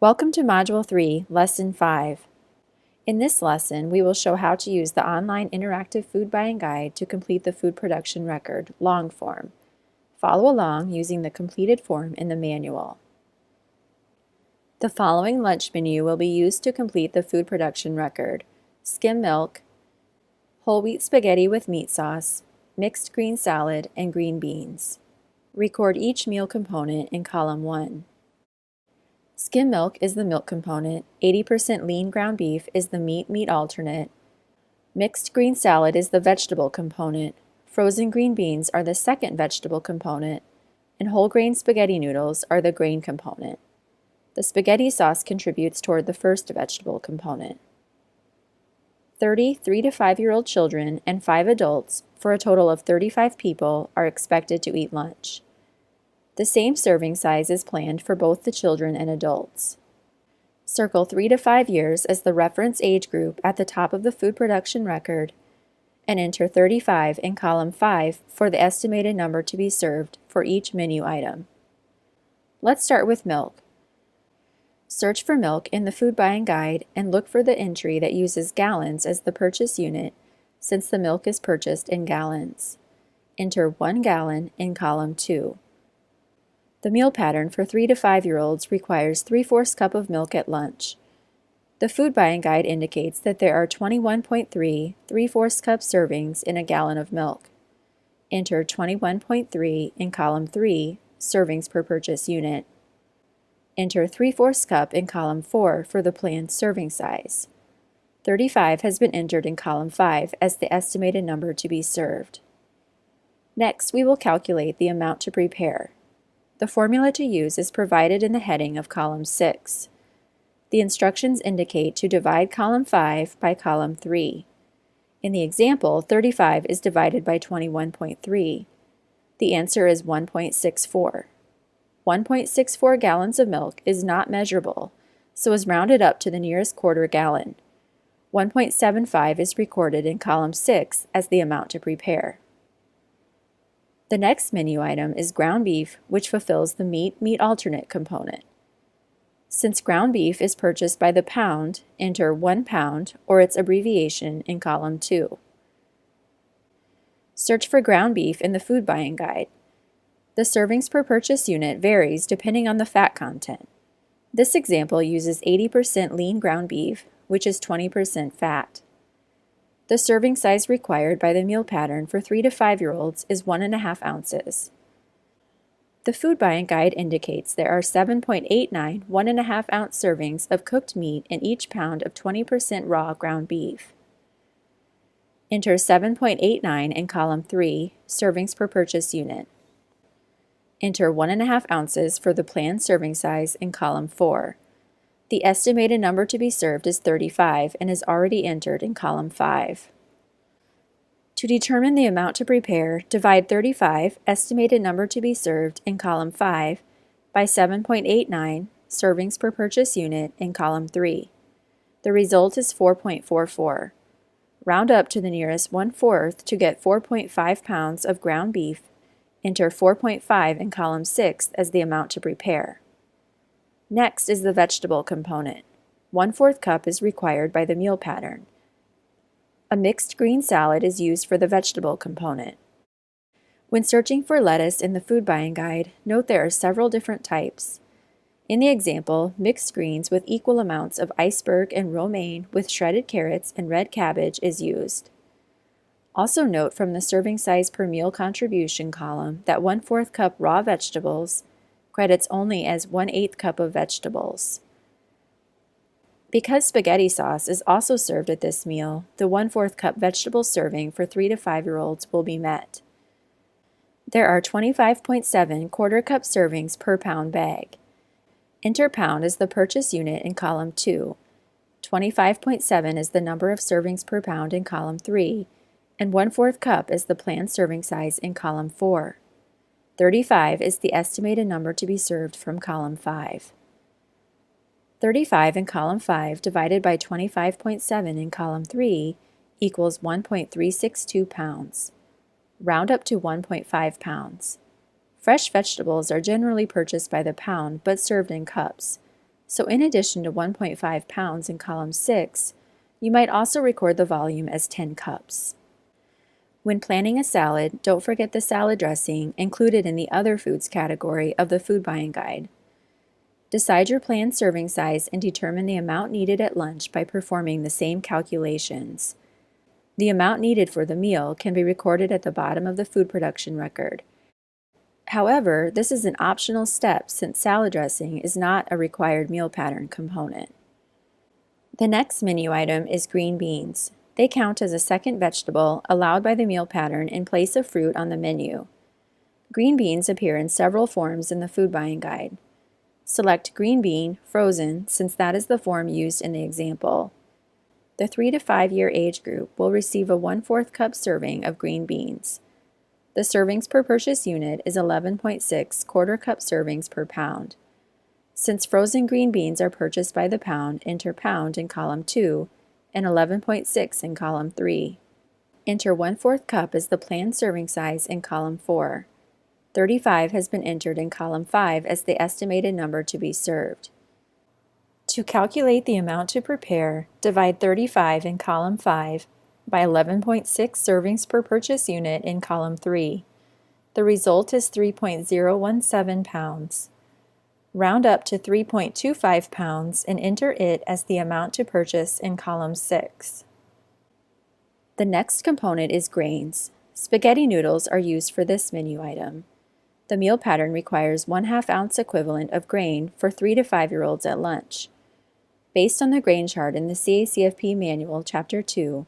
Welcome to Module 3, Lesson 5. In this lesson, we will show how to use the online interactive food buying guide to complete the food production record, long form. Follow along using the completed form in the manual. The following lunch menu will be used to complete the food production record: skim milk, whole wheat spaghetti with meat sauce, mixed green salad, and green beans. Record each meal component in column 1. Skim milk is the milk component, 80% lean ground beef is the meat alternate, mixed green salad is the vegetable component, frozen green beans are the second vegetable component, and whole grain spaghetti noodles are the grain component. The spaghetti sauce contributes toward the first vegetable component. 30 3 to 5-year-old children and 5 adults, for a total of 35 people, are expected to eat lunch. The same serving size is planned for both the children and adults. Circle 3 to 5 years as the reference age group at the top of the food production record, and enter 35 in column 5 for the estimated number to be served for each menu item. Let's start with milk. Search for milk in the food buying guide and look for the entry that uses gallons as the purchase unit, since the milk is purchased in gallons. Enter 1 gallon in column 2. The meal pattern for 3 to 5-year-olds requires 3/4 cup of milk at lunch. The food buying guide indicates that there are 21.3 3/4 cup servings in a gallon of milk. Enter 21.3 in column 3, servings per purchase unit. Enter 3/4 cup in column 4 for the planned serving size. 35 has been entered in column 5 as the estimated number to be served. Next, we will calculate the amount to prepare. The formula to use is provided in the heading of column 6. The instructions indicate to divide column 5 by column 3. In the example, 35 is divided by 21.3. The answer is 1.64. 1.64 gallons of milk is not measurable, so is rounded up to the nearest quarter gallon. 1.75 is recorded in column 6 as the amount to prepare. The next menu item is ground beef, which fulfills the meat alternate component. Since ground beef is purchased by the pound, enter 1 pound or its abbreviation in column 2. Search for ground beef in the food buying guide. The servings per purchase unit varies depending on the fat content. This example uses 80% lean ground beef, which is 20% fat. The serving size required by the meal pattern for 3 to 5-year-olds is 1.5 ounces. The food buying guide indicates there are 7.89 1.5 ounce servings of cooked meat in each pound of 20% raw ground beef. Enter 7.89 in column 3, servings per purchase unit. Enter 1.5 ounces for the planned serving size in column 4. The estimated number to be served is 35 and is already entered in column 5. To determine the amount to prepare, divide 35, estimated number to be served, in column 5 by 7.89, servings per purchase unit, in column 3. The result is 4.44. Round up to the nearest 1/4 to get 4.5 pounds of ground beef. Enter 4.5 in column 6 as the amount to prepare. Next is the vegetable component. 1/4 cup is required by the meal pattern. A mixed green salad is used for the vegetable component. When searching for lettuce in the food buying guide, note there are several different types. In the example, mixed greens with equal amounts of iceberg and romaine with shredded carrots and red cabbage is used. Also note from the serving size per meal contribution column that 1/4 cup raw vegetables credits only as 1/8 cup of vegetables. Because spaghetti sauce is also served at this meal, the 1/4 cup vegetable serving for 3 to 5-year-olds will be met. There are 25.7 1/4 cup servings per pound bag. Enter pound as the purchase unit in column 2. 25.7 is the number of servings per pound in column 3, and 1/4 cup is the planned serving size in column 4. 35 is the estimated number to be served from column 5. 35 in column 5 divided by 25.7 in column 3 equals 1.362 pounds. Round up to 1.5 pounds. Fresh vegetables are generally purchased by the pound but served in cups. So in addition to 1.5 pounds in column 6, you might also record the volume as 10 cups. When planning a salad, don't forget the salad dressing included in the Other Foods category of the food buying guide. Decide your planned serving size and determine the amount needed at lunch by performing the same calculations. The amount needed for the meal can be recorded at the bottom of the food production record. However, this is an optional step since salad dressing is not a required meal pattern component. The next menu item is green beans. They count as a second vegetable allowed by the meal pattern in place of fruit on the menu. Green beans appear in several forms in the food buying guide. Select green bean, frozen, since that is the form used in the example. The 3 to 5 year age group will receive a 1/4 cup serving of green beans. The servings per purchase unit is 11.6 1/4 cup servings per pound. Since frozen green beans are purchased by the pound, enter pound in column 2 and 11.6 in column 3. Enter 1/4 cup as the planned serving size in column 4. 35 has been entered in column 5 as the estimated number to be served. To calculate the amount to prepare, divide 35 in column 5 by 11.6 servings per purchase unit in column 3. The result is 3.017 pounds. Round up to 3.25 pounds and enter it as the amount to purchase in column 6. The next component is grains. Spaghetti noodles are used for this menu item. The meal pattern requires 1/2 ounce equivalent of grain for 3 to 5 year olds at lunch. Based on the grain chart in the CACFP Manual, Chapter 2,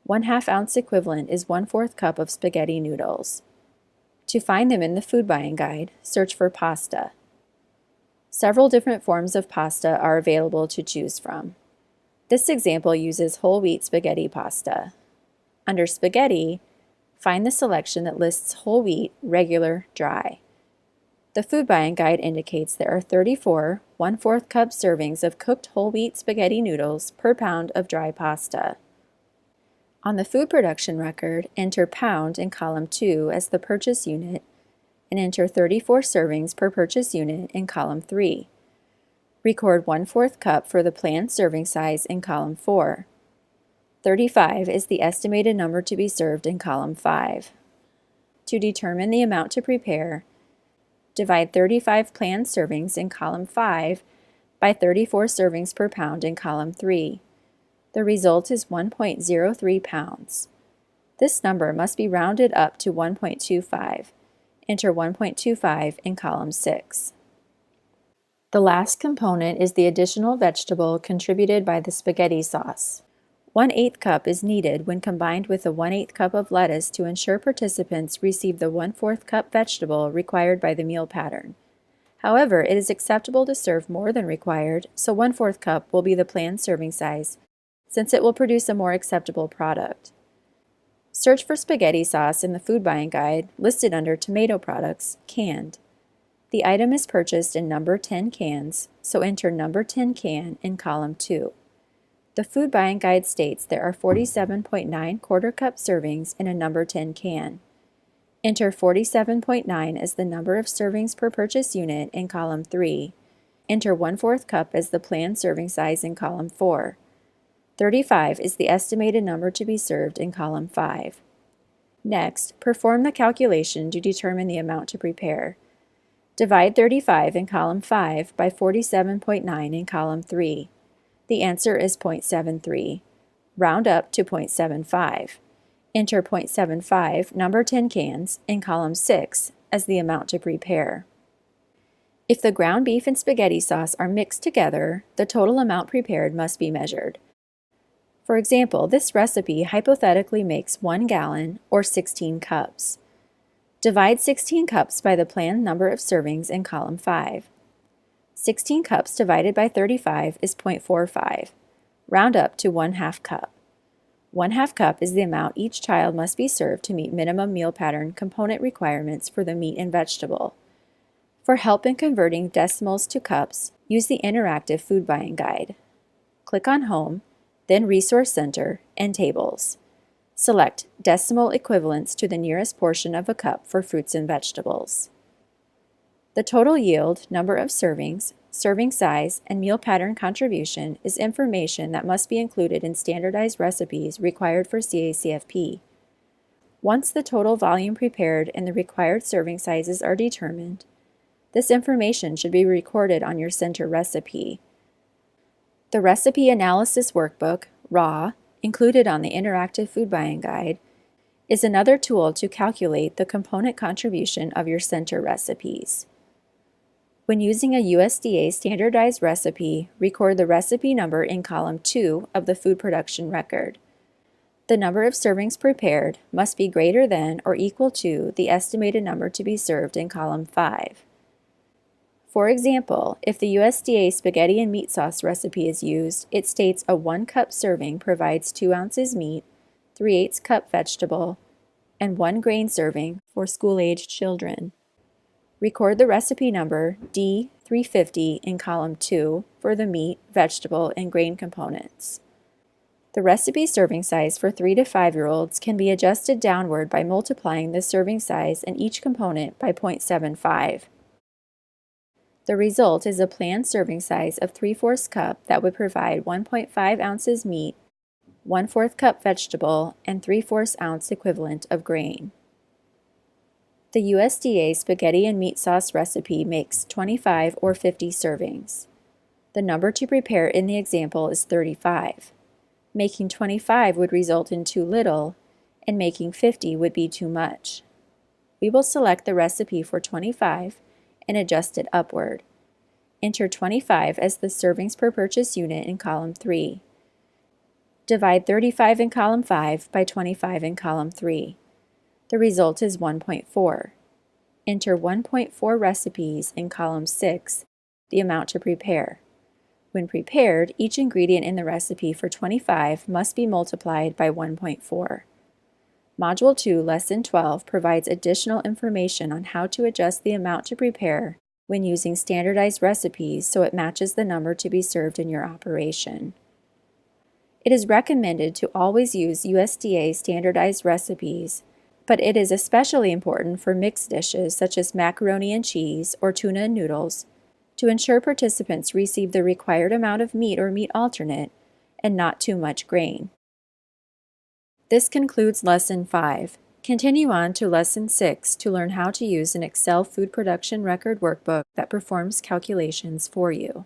1/2 ounce equivalent is 1/4 cup of spaghetti noodles. To find them in the food buying guide, search for pasta. Several different forms of pasta are available to choose from. This example uses whole wheat spaghetti pasta. Under Spaghetti, find the selection that lists whole wheat, regular, dry. The food buying guide indicates there are 34 1/4 cup servings of cooked whole wheat spaghetti noodles per pound of dry pasta. On the food production record, enter pound in column 2 as the purchase unit and enter 34 servings per purchase unit in column 3. Record 1/4 cup for the planned serving size in column 4. 35 is the estimated number to be served in column 5. To determine the amount to prepare, divide 35 planned servings in column 5 by 34 servings per pound in column 3. The result is 1.03 pounds. This number must be rounded up to 1.25. Enter 1.25 in column 6. The last component is the additional vegetable contributed by the spaghetti sauce. 1/8 cup is needed when combined with a 1/8 cup of lettuce to ensure participants receive the 1/4 cup vegetable required by the meal pattern. However, it is acceptable to serve more than required, so 1/4 cup will be the planned serving size, since it will produce a more acceptable product. Search for spaghetti sauce in the food buying guide listed under tomato products, canned. The item is purchased in number 10 cans, so enter number 10 can in column 2. The food buying guide states there are 47.9 1/4 cup servings in a number 10 can. Enter 47.9 as the number of servings per purchase unit in column 3. Enter 1/4 cup as the planned serving size in column 4. 35 is the estimated number to be served in column 5. Next, perform the calculation to determine the amount to prepare. Divide 35 in column 5 by 47.9 in column 3. The answer is 0.73. Round up to 0.75. Enter 0.75 number 10 cans in column 6 as the amount to prepare. If the ground beef and spaghetti sauce are mixed together, the total amount prepared must be measured. For example, this recipe hypothetically makes 1 gallon or 16 cups. Divide 16 cups by the planned number of servings in column 5. 16 cups divided by 35 is 0.45. Round up to 1/2 cup. 1/2 cup is the amount each child must be served to meet minimum meal pattern component requirements for the meat and vegetable. For help in converting decimals to cups, use the interactive food buying guide. Click on Home, then Resource Center and Tables. Select decimal equivalents to the nearest portion of a cup for fruits and vegetables. The total yield, number of servings, serving size, and meal pattern contribution is information that must be included in standardized recipes required for CACFP. Once the total volume prepared and the required serving sizes are determined, this information should be recorded on your center recipe. The Recipe Analysis Workbook, RAW, included on the Interactive Food Buying Guide, is another tool to calculate the component contribution of your center recipes. When using a USDA standardized recipe, record the recipe number in column 2 of the food production record. The number of servings prepared must be greater than or equal to the estimated number to be served in column 5. For example, if the USDA spaghetti and meat sauce recipe is used, it states a 1 cup serving provides 2 ounces meat, 3/8 cup vegetable, and 1 grain serving for school-aged children. Record the recipe number D350 in column 2 for the meat, vegetable, and grain components. The recipe serving size for 3 to 5-year-olds can be adjusted downward by multiplying the serving size in each component by 0.75. The result is a planned serving size of 3/4 cup that would provide 1.5 ounces meat, 1/4 cup vegetable, and 3/4 ounce equivalent of grain. The USDA spaghetti and meat sauce recipe makes 25 or 50 servings. The number to prepare in the example is 35. Making 25 would result in too little, and making 50 would be too much. We will select the recipe for 25 and adjust it upward. Enter 25 as the servings per purchase unit in column 3. Divide 35 in column 5 by 25 in column 3. The result is 1.4. Enter 1.4 recipes in column 6, the amount to prepare. When prepared, each ingredient in the recipe for 25 must be multiplied by 1.4. Module 2, Lesson 12 provides additional information on how to adjust the amount to prepare when using standardized recipes so it matches the number to be served in your operation. It is recommended to always use USDA standardized recipes, but it is especially important for mixed dishes such as macaroni and cheese or tuna and noodles to ensure participants receive the required amount of meat or meat alternate and not too much grain. This concludes Lesson 5. Continue on to Lesson 6 to learn how to use an Excel food production record workbook that performs calculations for you.